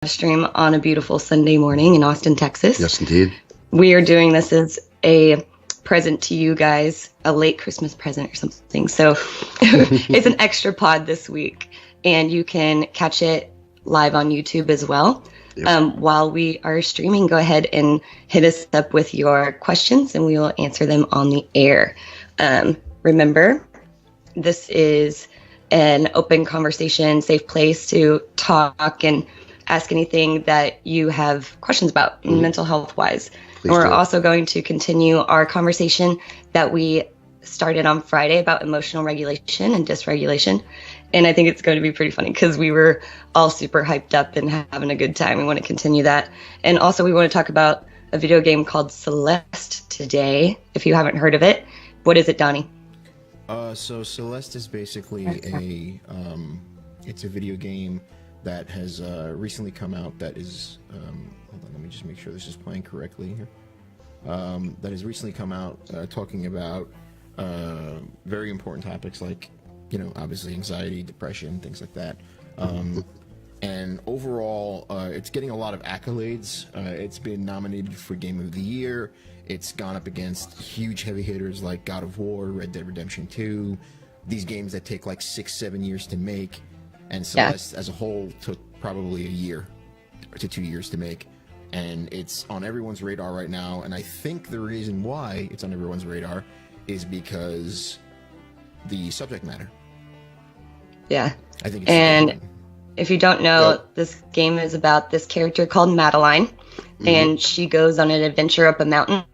stream on a beautiful Sunday morning in Austin, Texas. Yes, indeed. We are doing this as a present to you guys, a late Christmas present or something. So it's an extra pod this week, and you can catch it live on YouTube as well. Yep. While we are streaming, go ahead and hit us up with your questions, and we will answer them on the air. Remember, this is an open conversation, safe place to talk and ask anything that you have questions about mental health wise. And we're also going to continue our conversation that we started on Friday about emotional regulation and dysregulation. And I think it's going to be pretty funny because we were all super hyped up and having a good time. We want to continue that. And also we want to talk about a video game called Celeste today. If you haven't heard of it, what is it, Donnie? So Celeste is basically it's a video game that has recently come out that is, hold on, let me just make sure this is playing correctly here. That has recently come out talking about very important topics like, obviously anxiety, depression, things like that. And overall, it's getting a lot of accolades. It's been nominated for Game of the Year. It's gone up against huge heavy hitters like God of War, Red Dead Redemption 2, these games that take like 6-7 years to make. And Celeste as a whole took probably a year to 2 years to make. And it's on everyone's radar right now. And I think the reason why it's on everyone's radar is because the subject matter. Yeah. I think it's and if you don't know, this game is about this character called Madeline. And she goes on an adventure up a mountain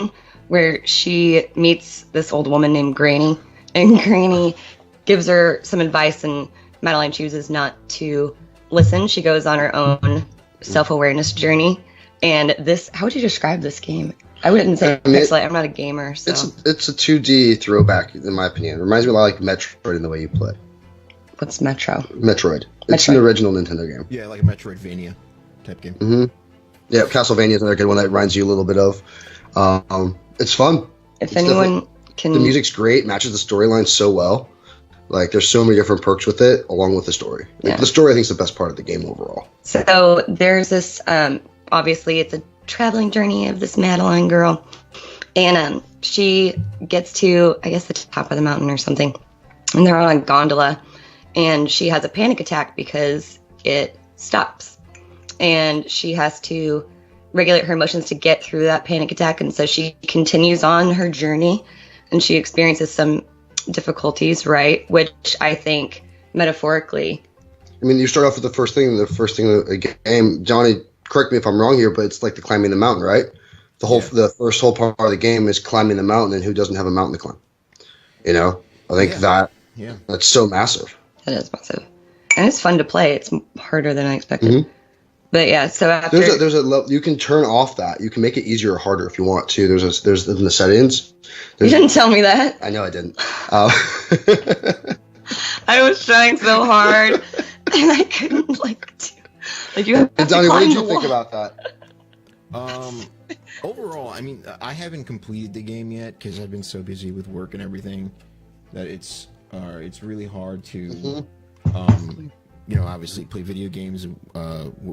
where she meets this old woman named Granny. And Granny gives her some advice, and Madeline chooses not to listen. She goes on her own self-awareness journey. And this, how would you describe this game? I wouldn't say pixelate. I'm not a gamer, so. It's a 2D throwback, in my opinion. It reminds me a lot like Metroid in the way you play. What's Metro? Metroid. It's an original Nintendo game. Yeah, like a Metroidvania type game. Yeah, Castlevania is another good one that reminds you a little bit of. It's fun. If anyone can... The music's great, matches the storyline so well. Like, there's so many different perks with it, along with the story. Like, the story, I think, is the best part of the game overall. So there's this, obviously, it's a traveling journey of this Madeline girl. And she gets to, I guess, the top of the mountain or something. And they're on a gondola. And she has a panic attack because it stops. And she has to regulate her emotions to get through that panic attack. And so she continues on her journey. And she experiences some difficulties, right? Which I think metaphorically. I mean, you start off with the first thing of the game. Johnny, correct me if I'm wrong here, but it's like the climbing the mountain, right? The first whole part of the game is climbing the mountain, and who doesn't have a mountain to climb? I think that's so massive. That is massive, and it's fun to play. It's harder than I expected. But yeah, so after there's a you can turn off that. You can make it easier or harder if you want to. There's in the settings. You didn't tell me that. I know I didn't. I was trying so hard, and I couldn't you have to Donnie, what did you think about that? Overall, I mean, I haven't completed the game yet because I've been so busy with work and everything that it's really hard to obviously play video games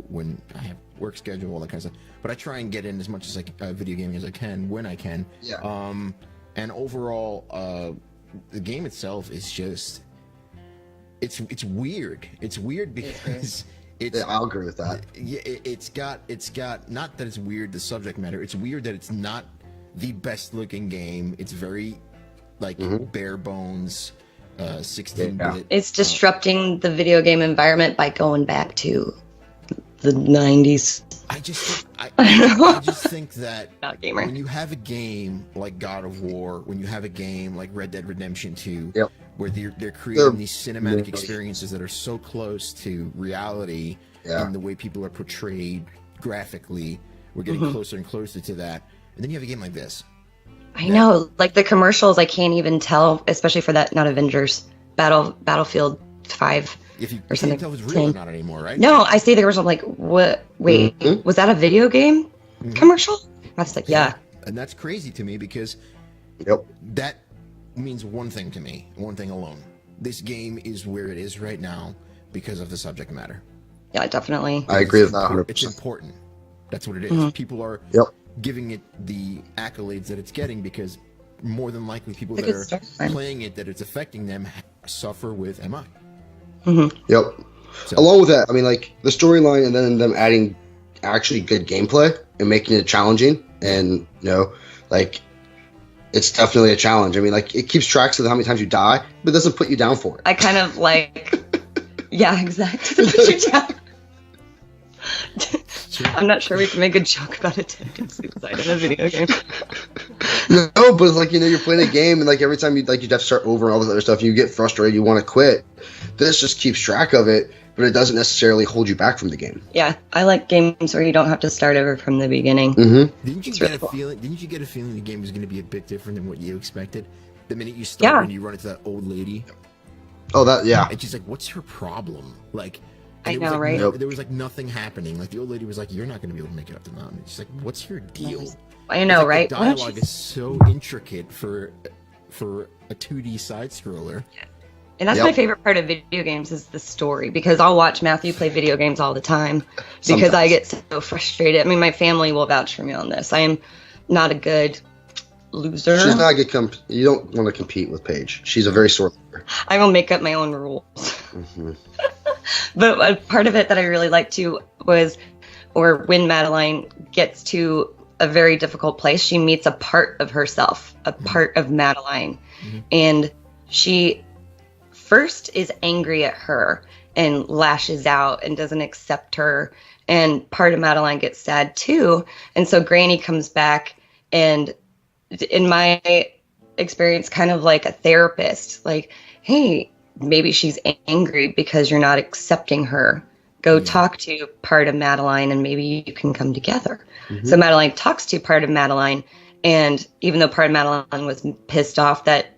when I have work schedule, all that kind of stuff. But I try and get in as much as video gaming as I can when I can. Yeah. And overall, the game itself is just it's weird. It's weird because I'll agree with that. It's got not that it's weird the subject matter. It's weird that it's not the best looking game. It's very bare bones. 16-bit. It's disrupting the video game environment by going back to the 90s. I just think that not a gamer. When you have a game like God of War, when you have a game like Red Dead Redemption 2, where they're creating these cinematic experiences that are so close to reality in the way people are portrayed graphically, we're getting closer and closer to that. And then you have a game like this. I know, like the commercials, I can't even tell, especially for that, not Avengers, Battlefield 5 if you or something. Can't tell if it's real or not anymore, right? No, I see the commercial, I'm like, what? Wait, was that a video game commercial? I was like, yeah. And that's crazy to me because that means one thing to me, one thing alone. This game is where it is right now because of the subject matter. Yeah, definitely. I agree with that 100%. It's important. That's what it is. Mm-hmm. People are giving it the accolades that it's getting because more than likely people that are playing it, that it's affecting them, suffer with MI. Mm-hmm. Yep. So, along with that, I mean, like, the storyline and then them adding actually good gameplay and making it challenging and, you know, like, it's definitely a challenge. I mean, like, it keeps tracks of how many times you die, but it doesn't put you down for it. I kind of like... Yeah, exactly. Put you down. I'm not sure we can make a joke about attempting suicide in a video game. No, but it's like, you know, you're playing a game and like every time you have to start over and all this other stuff, you get frustrated, you want to quit. This just keeps track of it, but it doesn't necessarily hold you back from the game. Yeah, I like games where you don't have to start over from the beginning. Mm-hmm. Didn't you get a feeling the game was going to be a bit different than what you expected? The minute you start and you run into that old lady. Oh, that, yeah. And she's like, "What's her problem?" Like, I know, like, right? There was like nothing happening. Like the old lady was like, "You're not going to be able to make it up the mountain." She's like, "What's your deal?" I know, like, right? The dialogue is so intricate for a 2D side scroller. And that's my favorite part of video games is the story, because I'll watch Matthew play video games all the time because I get so frustrated. I mean, my family will vouch for me on this. I am not a good loser. She's not a good you don't want to compete with Paige. She's a very sore loser. I will make up my own rules. Mm-hmm. But a part of it that I really liked too was, or when Madeline gets to a very difficult place, she meets a part of herself, a part of Madeline. Mm-hmm. And she first is angry at her and lashes out and doesn't accept her. And part of Madeline gets sad too. And so Granny comes back and, in my experience, kind of like a therapist, like, hey, maybe she's angry because you're not accepting her. Go talk to part of Madeline and maybe you can come together. Mm-hmm. So Madeline talks to part of Madeline. And even though part of Madeline was pissed off that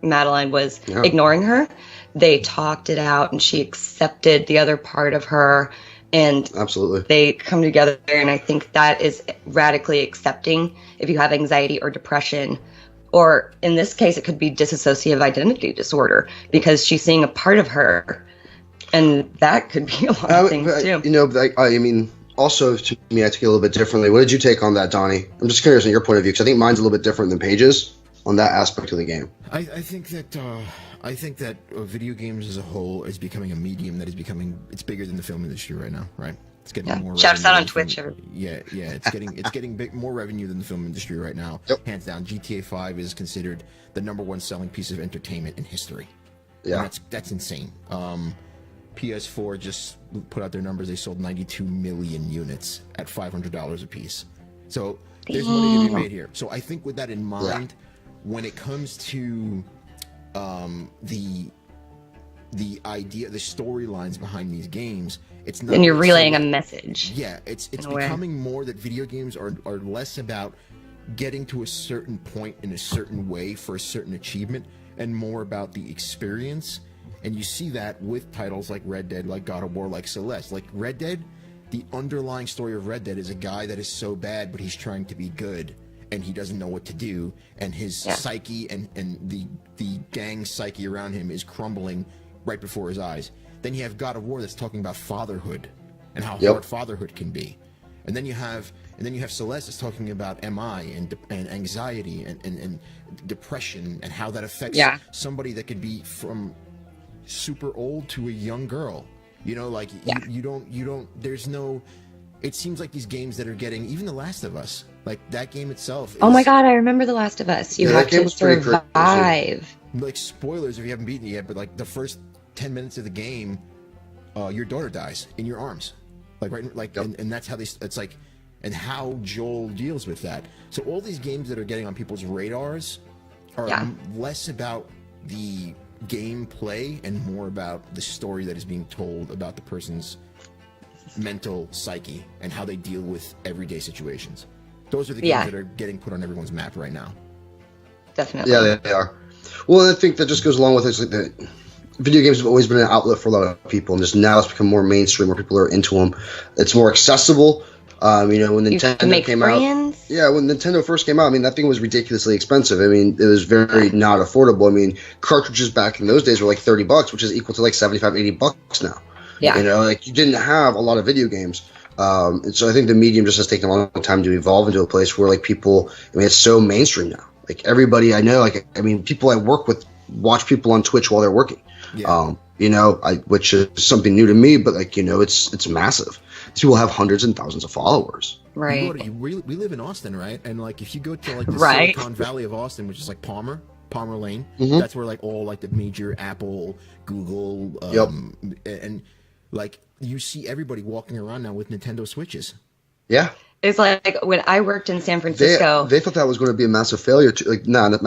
Madeline was ignoring her, they talked it out and she accepted the other part of her. And absolutely, they come together, and I think that is radically accepting if you have anxiety or depression, or in this case, it could be dissociative identity disorder because she's seeing a part of her, and that could be a lot of things too. You know, I mean, also to me, I take it a little bit differently. What did you take on that, Donnie? I'm just curious on your point of view because I think mine's a little bit different than Paige's on that aspect of the game. I think that video games as a whole is becoming a medium that is it's bigger than the film industry right now, right? It's getting more. Shout us out on Twitch. It's getting more revenue than the film industry right now. Yep. Hands down, GTA 5 is considered the #1 selling piece of entertainment in history. Yeah, and that's insane. PS4 just put out their numbers. They sold 92 million units at $500 a piece. So there's money to be made here. So I think with that in mind, when it comes to the idea, the storylines behind these games, it's not. And you're relaying a message. Yeah, it's becoming more that video games are less about getting to a certain point in a certain way for a certain achievement, and more about the experience. And you see that with titles like Red Dead, like God of War, like Celeste. Like Red Dead, the underlying story of Red Dead is a guy that is so bad, but he's trying to be good. And he doesn't know what to do, and his psyche and the gang psyche around him is crumbling right before his eyes. Then you have God of War that's talking about fatherhood and how hard fatherhood can be, and then you have Celeste that's talking about MI and anxiety and depression and how that affects somebody that could be from super old to a young girl. You know, like you don't. There's no. It seems like these games that are getting, even The Last of Us, like that game itself. Oh my God, I remember The Last of Us. You have to survive. Like spoilers if you haven't beaten it yet, but like the first 10 minutes of the game, your daughter dies in your arms, and that's how it's like, and how Joel deals with that. So all these games that are getting on people's radars are less about the gameplay and more about the story that is being told about the person's mental psyche and how they deal with everyday situations. Those are the games that are getting put on everyone's map right now. Definitely. Yeah, they are. Well, I think that just goes along with it. Like the video games have always been an outlet for a lot of people, and just now it's become more mainstream, where people are into them. It's more accessible. You know, when Nintendo came out, when Nintendo first came out, I mean, that thing was ridiculously expensive. I mean, it was very not affordable. I mean, cartridges back in those days were like $30, which is equal to like $75, $80 now. Yeah. You know, like you didn't have a lot of video games. And so I think the medium just has taken a long time to evolve into a place where like people, I mean, it's so mainstream now. Like everybody I know, like, I mean, people I work with watch people on Twitch while they're working. Yeah. You know, which is something new to me, but like, you know, it's massive. These people have hundreds and thousands of followers. Right. We live in Austin, right? And like if you go to like the Right. Silicon Valley of Austin, which is like Palmer Lane, Mhm. that's where like all like the major Apple, Google, Yep. and like you see everybody walking around now with Nintendo Switches. Yeah. It's like when I worked in San Francisco. They thought that was going to be a massive failure. Like, no,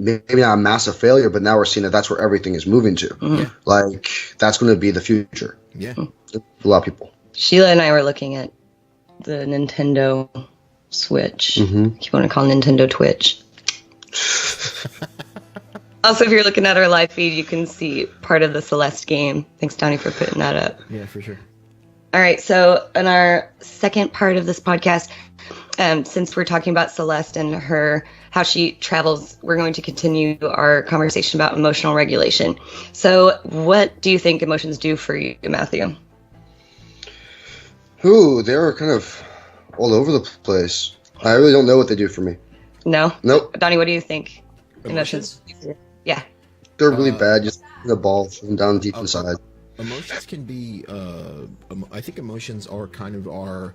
maybe not a massive failure, but now we're seeing that that's where everything is moving to. Yeah. Like, that's going to be the future. Yeah. A lot of people. Sheila and I were looking at the Nintendo Switch. If you want to call Nintendo Twitch. Also, if you're looking at our live feed, you can see part of the Celeste game. Thanks, Donnie, for putting that up. Yeah, for sure. All right, so in our second part of this podcast, since we're talking about Celeste and how she travels, we're going to continue our conversation about emotional regulation. So what do you think emotions do for you, Matthew? Ooh, they're kind of all over the place. I really don't know what they do for me. No? Nope. Donnie, what do you think Emotions? emotions do for you? Yeah. They're really bad. Just the ball from down deep inside. Emotions can be. I think emotions are kind of our.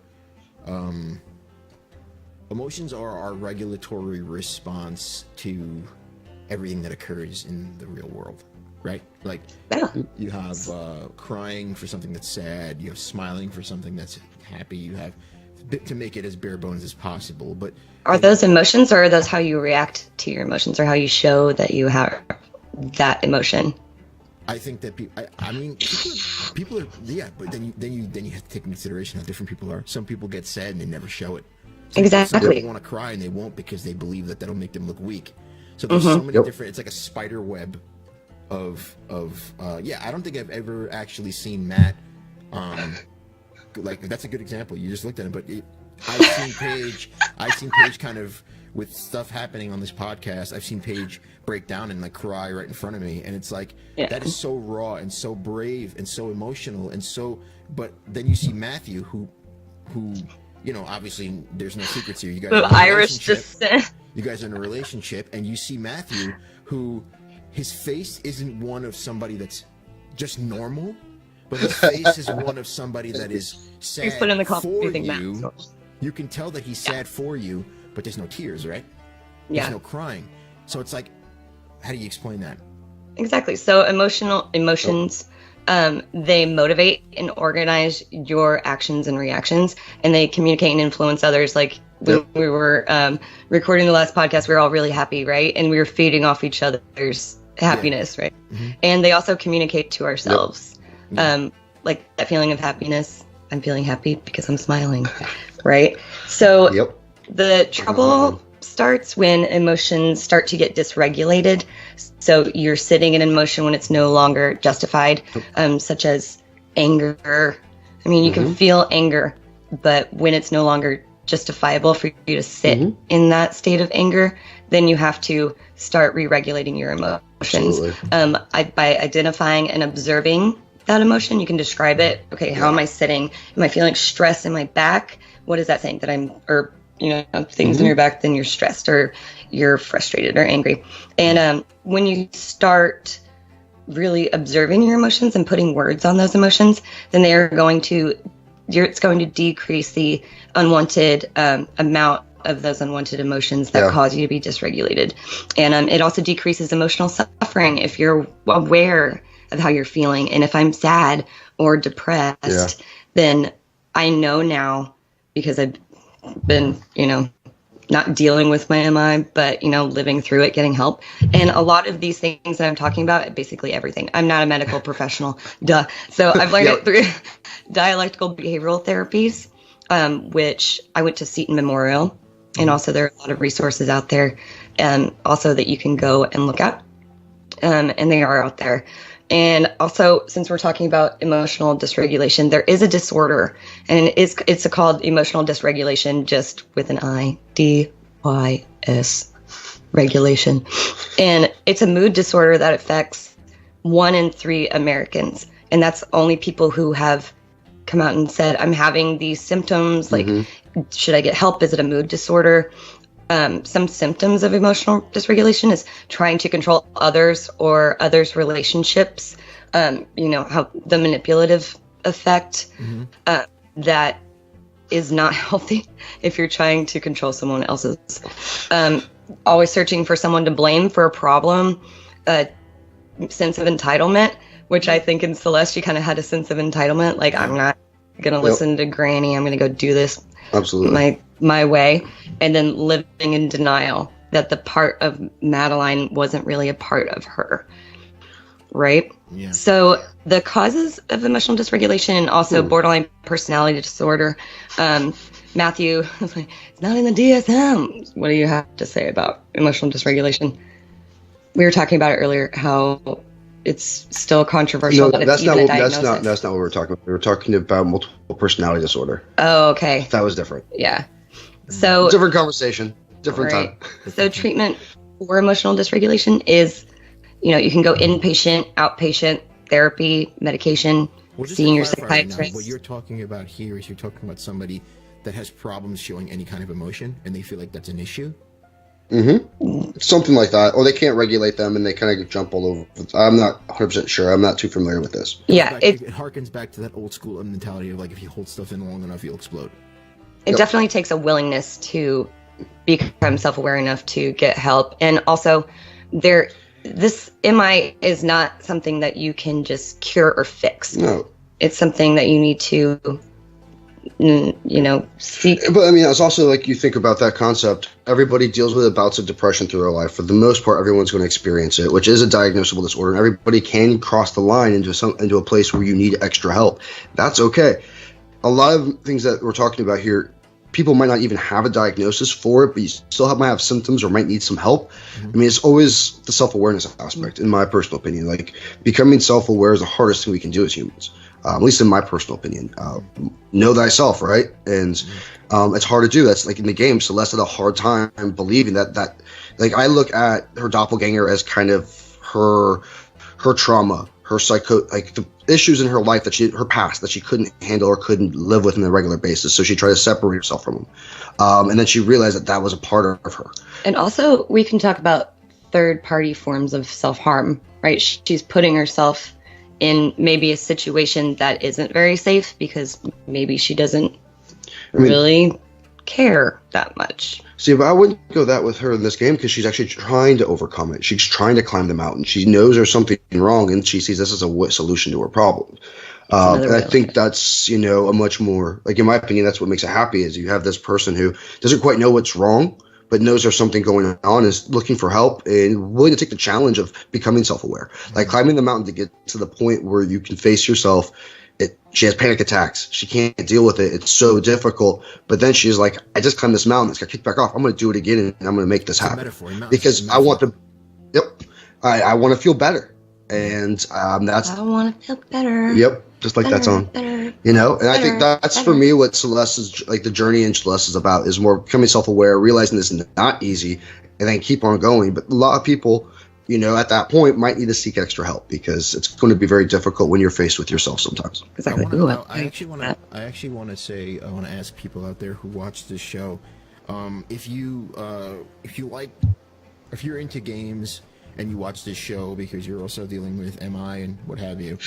Emotions are our regulatory response to everything that occurs in the real world, right? Like Yeah. you have crying for something that's sad. You have smiling for something that's happy. You have to make it as bare bones as possible. But Are those emotions, or are those how you react to your emotions, or how you show that you have that emotion? I think that I mean, people are yeah, but then you have to take into consideration how different people are. Some people get sad and they never show it. Some Exactly. people want to cry and they won't because they believe that that'll make them look weak. So there's so many different. It's like a spider web of yeah. I don't think I've ever actually seen Matt. Like that's a good example. You just looked at him, but I've seen Paige kind of with stuff happening on this podcast. I've seen Paige break down and like cry right in front of me, and it's like that is so raw and so brave and so emotional and so. But then you see Matthew, who you know, obviously there's no secrets here. You guys are in a Irish relationship. descent. You guys are in a relationship, and you see Matthew, who his face isn't one of somebody that's just normal. But his face is one of somebody that is sad He's put in the comments, for do you think you. Matt? You can tell that he's sad for you, but there's no tears, right? Yeah. There's no crying. So it's like, how do you explain that? Exactly. So emotions, they motivate and organize your actions and reactions, and they communicate and influence others. Like when we were recording the last podcast, we were all really happy, right? And we were feeding off each other's happiness, right? And they also communicate to ourselves. Like that feeling of happiness. I'm feeling happy because I'm smiling, right? So the trouble starts when emotions start to get dysregulated. So you're sitting in an emotion when it's no longer justified, such as anger. I mean, you can feel anger, but when it's no longer justifiable for you to sit in that state of anger, then you have to start re-regulating your emotions. By identifying and observing that emotion, you can describe it. Okay, how am I sitting? Am I feeling stress in my back? What is that saying? That I'm, or you know, things in your back, then you're stressed or you're frustrated or angry. And when you start really observing your emotions and putting words on those emotions, then it's going to decrease the unwanted amount of those unwanted emotions that cause you to be dysregulated. And it also decreases emotional suffering if you're aware of how you're feeling. And if I'm sad or depressed, then I know now, because I've been, you know, not dealing with my MI, but, you know, living through it, getting help. And a lot of these things that I'm talking about, basically everything. I'm not a medical professional, duh. So I've learned it through dialectical behavioral therapies, which I went to Seton Memorial. And also there are a lot of resources out there, also that you can go and look at. And they are out there. And also, since we're talking about emotional dysregulation, there is a disorder, and it's called emotional dysregulation, just with an I, DYS, regulation. And it's a mood disorder that affects 1 in 3 Americans. and that's only people who have come out and said, I'm having these symptoms, like, should I get help? Is it a mood disorder? Some symptoms of emotional dysregulation is trying to control others or others' relationships, how the manipulative effect that is not healthy if you're trying to control someone else's. Always searching for someone to blame for a problem, sense of entitlement, which I think in Celeste, you kind of had a sense of entitlement. Like, I'm not going to listen to Granny. I'm going to go do this my way. And then living in denial that the part of Madeline wasn't really a part of her. Right? Yeah. So the causes of emotional dysregulation and also borderline personality disorder, Matthew was like, it's not in the DSM. What do you have to say about emotional dysregulation? We were talking about it earlier, how it's still controversial. No, that's not what we were talking about. We were talking about multiple personality disorder. Oh, okay. That was different. Yeah. So different conversation, different time. So treatment for emotional dysregulation is, you can go inpatient, outpatient, therapy, medication, seeing your psychiatrist. What you're talking about here is you're talking about somebody that has problems showing any kind of emotion and they feel like that's an issue. Something like that, or they can't regulate them and they kind of jump all over. I'm not 100% sure. I'm not too familiar with this. Yeah, it harkens back to that old school mentality of like, if you hold stuff in long enough, you'll explode. It definitely takes a willingness to become self-aware enough to get help, and also this MI is not something that you can just cure or fix. No, it's something that you need to seek. But I mean, it's also like, you think about that concept. Everybody deals with bouts of depression through their life. For the most part, everyone's going to experience it, which is a diagnosable disorder. And everybody can cross the line into a place where you need extra help. That's okay. A lot of things that we're talking about here, people might not even have a diagnosis for it, but you still might have symptoms or might need some help. I mean, it's always the self-awareness aspect, in my personal opinion. Like, becoming self-aware is the hardest thing we can do as humans. At least in my personal opinion. Know thyself, right? And it's hard to do. That's like in the game, Celeste had a hard time believing that like, I look at her doppelganger as kind of her trauma, her like the issues in her life her past that she couldn't handle or couldn't live with on a regular basis. So she tried to separate herself from them. And then she realized that was a part of her. And also, we can talk about third-party forms of self-harm, right? She's putting herself in maybe a situation that isn't very safe because maybe she doesn't really care that much. See, but I wouldn't go that with her in this game, because she's actually trying to overcome it. She's trying to climb the mountain. She knows there's something wrong, and she sees this as a solution to her problem. And I think that's, a much more, like, in my opinion, that's what makes it happy, is you have this person who doesn't quite know what's wrong, but knows there's something going on, is looking for help and willing to take the challenge of becoming self-aware. Like, climbing the mountain to get to the point where you can face yourself. She has panic attacks. She can't deal with it. It's so difficult. But then she's like, I just climbed this mountain. It's got kicked back off. I'm going to do it again, and I'm going to make this happen. Because I want I want to feel better. And that's... I want to feel better. Yep. Just like that song. Better, and I think that's for me what Celeste is, like, the journey in Celeste is about, is more becoming self-aware, realizing this is not easy, and then keep on going. But a lot of people, at that point might need to seek extra help, because it's going to be very difficult when you're faced with yourself sometimes. Exactly. I actually want to say, I want to ask people out there who watch this show, if you're into games and you watch this show because you're also dealing with MI and what have you,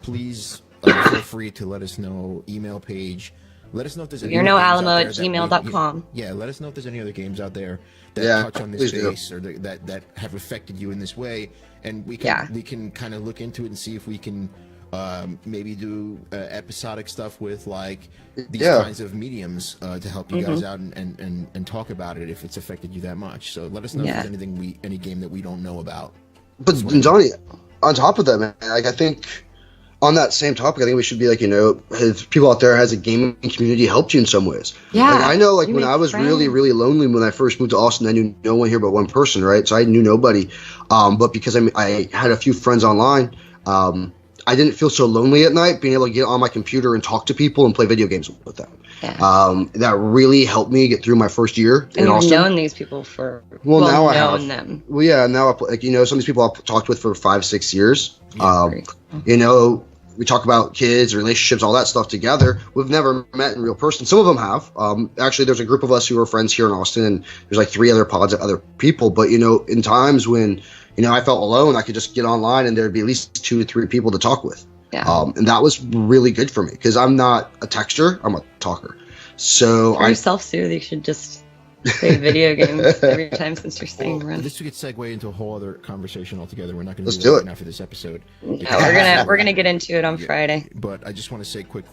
please feel free to let us know. Email page. Let us know if there's any Alamo@gmail.com. Yeah, let us know if there's any other games out there that touch on this space, or that have affected you in this way, and we can kind of look into it and see if we can maybe do episodic stuff with, like, these kinds of mediums to help you guys out and talk about it if it's affected you that much. So let us know if there's any game that we don't know about. But Johnny, on top of that, man, like, I think on that same topic, I think we should be like, have people out there, has a gaming community helped you in some ways? Yeah. Like, I know, like, when I was really, really lonely when I first moved to Austin, I knew no one here but one person, right? So I knew nobody. But because I had a few friends online, I didn't feel so lonely at night, being able to get on my computer and talk to people and play video games with them. Yeah. That really helped me get through my first year in Austin. And you've known these people for, now I have. Them. Well, yeah, now, like, some of these people I've talked with for 5-6 years. we talk about kids, relationships, all that stuff together. We've never met in real person. Some of them have. Actually, there's a group of us who are friends here in Austin, and there's like 3 other pods of other people. But, in times when, I felt alone, I could just get online and there'd be at least 2 to 3 people to talk with. Yeah. And that was really good for me because I'm not a texter, I'm a talker. So for yourself, Sue, you should just play video games every time since you're staying around. This could segue into a whole other conversation altogether. We're not going to do that it after this episode. No, we're gonna get into it on Friday. But I just want to say quick.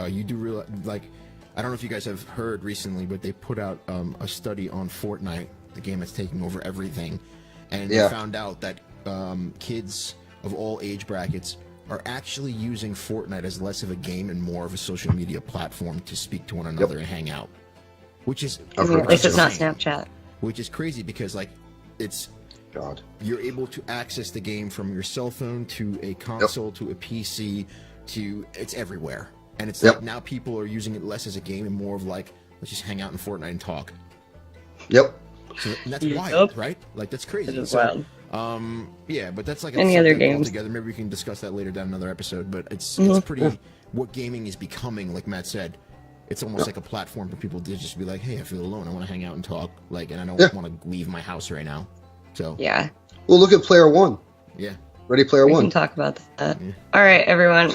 You do realize, I don't know if you guys have heard recently, but they put out a study on Fortnite, the game that's taking over everything, and they found out that kids of all age brackets are actually using Fortnite as less of a game and more of a social media platform to speak to one another and hang out. Which is at least it's not Snapchat. Which is crazy because you're able to access the game from your cell phone to a console to a PC it's everywhere. And it's like now people are using it less as a game and more of like, let's just hang out in Fortnite and talk. Yep. So that's wild, right? Like that's crazy. It is wild. But that's like any other games together. Maybe we can discuss that later down another episode. But it's pretty what gaming is becoming. Like Matt said, it's almost like a platform for people to just be like, hey, I feel alone. I want to hang out and talk. And I don't want to leave my house right now. So yeah. Well, look at Player One. Yeah. Ready Player One. We can talk about that. Yeah. All right, everyone.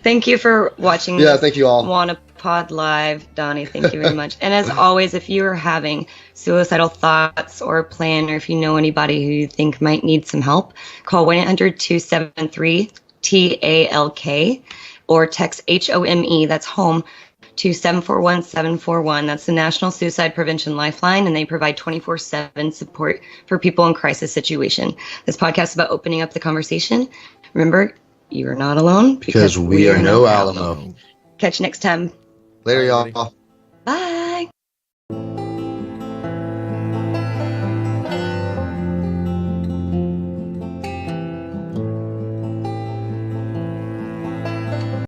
Thank you for watching. Yeah, thank you all. WANA Pod Live. Donnie, thank you very much. And as always, if you are having suicidal thoughts or plan, or if you know anybody who you think might need some help, call 1-800-273-TALK or text HOME, that's home, to 741-741. That's the National Suicide Prevention Lifeline, and they provide 24/7 support for people in crisis situation. This podcast is about opening up the conversation. Remember, you are not alone because we are no Alamo. Catch you next time. Later, y'all. Bye.